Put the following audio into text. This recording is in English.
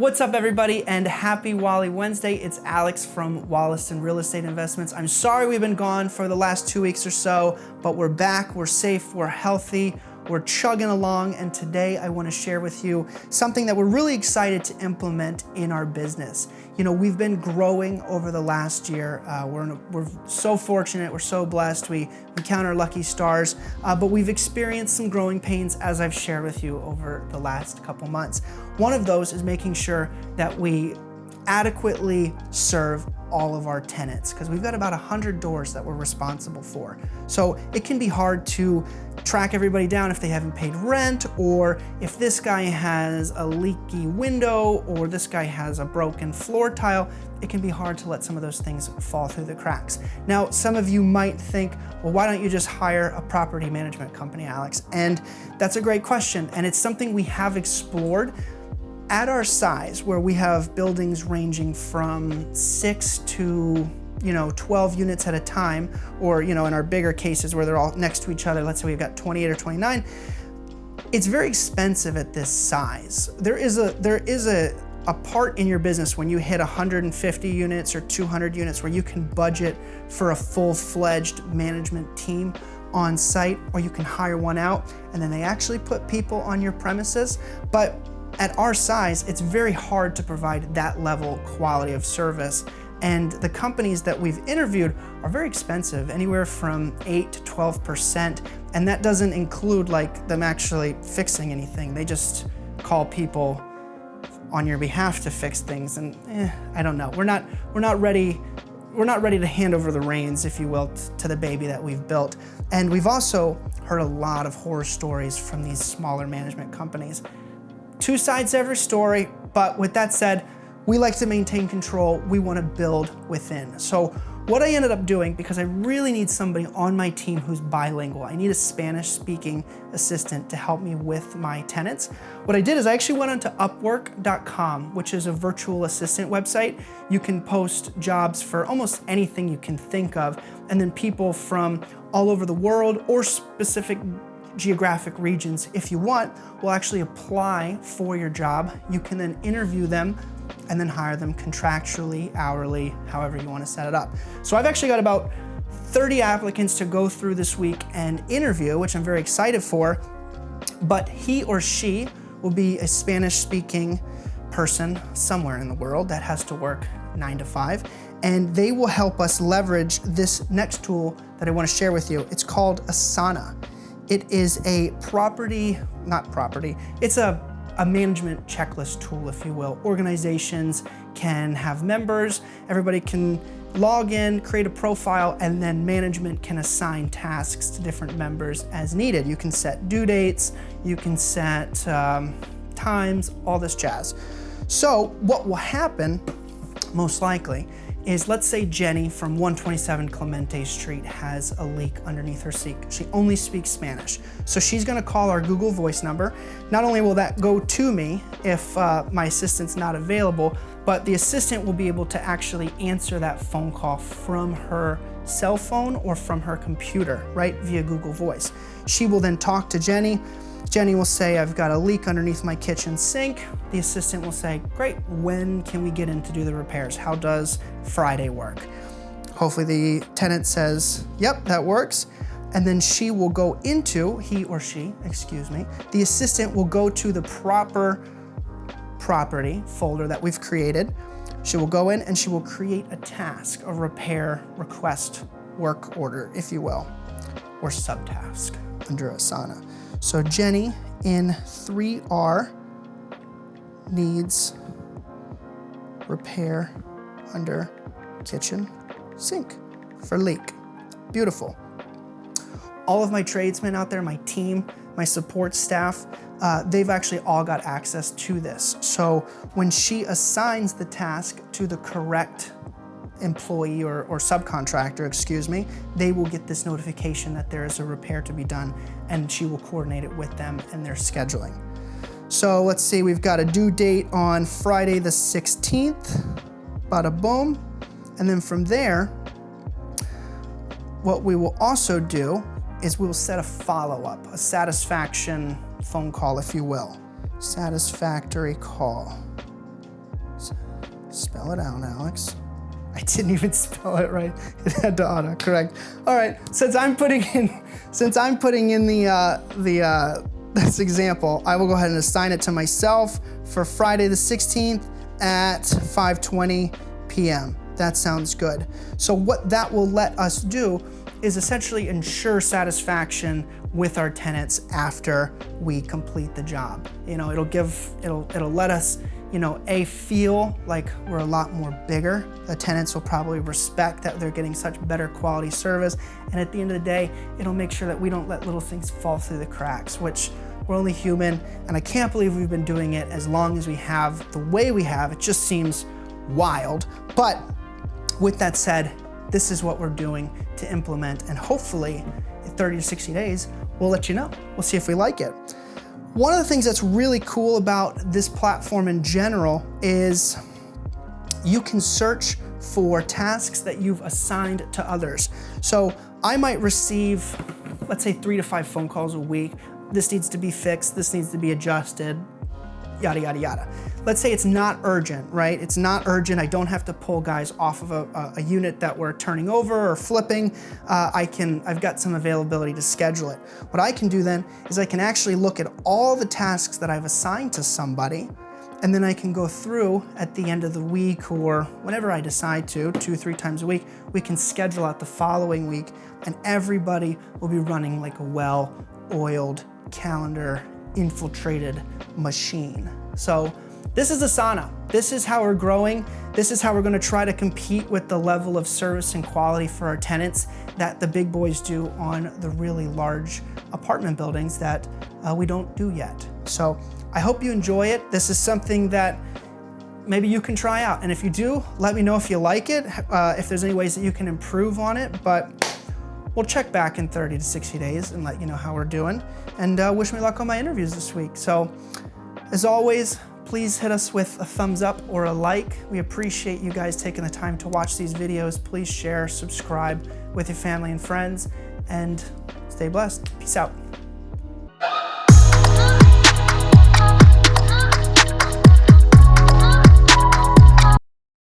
What's up, everybody, and happy Wally Wednesday. It's Alex from Wollaston Real Estate Investments. I'm sorry we've been gone for the last 2 weeks or so, but we're back, we're safe, we're healthy, we're chugging along, and today I want to share with you something that we're really excited to implement in our business. You know, we've been growing over the last year. We're so fortunate, we're so blessed, we count our lucky stars, but we've experienced some growing pains, as I've shared with you over the last couple months. One of those is making sure that we adequately serve all of our tenants, because we've got about 100 doors that we're responsible for. So it can be hard to track everybody down if they haven't paid rent, or if this guy has a leaky window, or this guy has a broken floor tile. It can be hard to let some of those things fall through the cracks. Now, some of you might think, well, why don't you just hire a property management company, Alex? And that's a great question, and it's something we have explored. At our size, where we have buildings ranging from 6 to 12 units at a time, or in our bigger cases where they're all next to each other, let's say we've got 28 or 29, it's very expensive at this size. There is a part in your business when you hit 150 units or 200 units where you can budget for a full-fledged management team on site, or you can hire one out and then they actually put people on your premises. But at our size, it's very hard to provide that level quality of service. And the companies that we've interviewed are very expensive, anywhere from 8 to 12%. And that doesn't include like them actually fixing anything. They just call people on your behalf to fix things. And I don't know, we're not ready to hand over the reins, if you will, to the baby that we've built. And we've also heard a lot of horror stories from these smaller management companies. Two sides to every story, but with that said, we like to maintain control. We want to build within. So what I ended up doing, because I really need somebody on my team who's bilingual, I need a Spanish-speaking assistant to help me with my tenants. What I did is I actually went onto Upwork.com, which is a virtual assistant website. You can post jobs for almost anything you can think of, and then people from all over the world or specific geographic regions, if you want, will actually apply for your job. You can then interview them and then hire them contractually, hourly, however you want to set it up. So I've actually got about 30 applicants to go through this week and interview, which I'm very excited for, but he or she will be a Spanish-speaking person somewhere in the world that has to work 9 to 5, and they will help us leverage this next tool that I want to share with you. It's called Asana. It is it's a management checklist tool, if you will. Organizations can have members, everybody can log in, create a profile, and then management can assign tasks to different members as needed. You can set due dates, you can set times, all this jazz. So what will happen, most likely, is let's say Jenny from 127 Clemente Street has a leak underneath her sink. She only speaks Spanish. So she's gonna call our Google Voice number. Not only will that go to me if my assistant's not available, but the assistant will be able to actually answer that phone call from her cell phone or from her computer, right, via Google Voice. She will then talk to Jenny. Jenny will say, I've got a leak underneath my kitchen sink. The assistant will say, great, when can we get in to do the repairs? How does Friday work? Hopefully the tenant says, yep, that works. And then she will go into, the assistant will go to the proper property folder that we've created. She will go in and she will create a task, a repair request work order, if you will, or subtask under Asana. So Jenny in 3R needs repair under kitchen sink for leak. Beautiful. All of my tradesmen out there, my team, my support staff, they've actually all got access to this. So when she assigns the task to the correct employee or subcontractor, they will get this notification that there is a repair to be done, and she will coordinate it with them and their scheduling. So let's see, we've got a due date on Friday the 16th, bada boom. And then from there, what we will also do is we will set a follow-up, a satisfaction phone call, if you will. Satisfactory call. Spell it out, Alex. I didn't even spell it right. It had to autocorrect. All right, since I'm putting in this example, I will go ahead and assign it to myself for Friday the 16th at 5:20 p.m. That sounds good. So what that will let us do is essentially ensure satisfaction with our tenants after we complete the job. You know, it'll let us, you know, feel like we're a lot more bigger. The tenants will probably respect that they're getting such better quality service. And at the end of the day, it'll make sure that we don't let little things fall through the cracks, which we're only human. And I can't believe we've been doing it as long as we have, the way we have. It just seems wild. But with that said, this is what we're doing to implement, and hopefully in 30 to 60 days, we'll let you know. We'll see if we like it. One of the things that's really cool about this platform in general is you can search for tasks that you've assigned to others. So I might receive, let's say 3 to 5 phone calls a week. This needs to be fixed, this needs to be adjusted, yada, yada, yada. Let's say it's not urgent, right? It's not urgent. I don't have to pull guys off of a unit that we're turning over or flipping. I've got some availability to schedule it. What I can do then is I can actually look at all the tasks that I've assigned to somebody, and then I can go through at the end of the week or whenever I decide to, 2-3 times a week, we can schedule out the following week, and everybody will be running like a well-oiled, calendar infiltrated machine. So this is Asana. This is how we're growing. This is how we're gonna try to compete with the level of service and quality for our tenants that the big boys do on the really large apartment buildings that we don't do yet. So I hope you enjoy it. This is something that maybe you can try out. And if you do, let me know if you like it, if there's any ways that you can improve on it. But we'll check back in 30 to 60 days and let you know how we're doing. And wish me luck on my interviews this week. So as always, please hit us with a thumbs up or a like. We appreciate you guys taking the time to watch these videos. Please share, subscribe with your family and friends, and stay blessed. Peace out.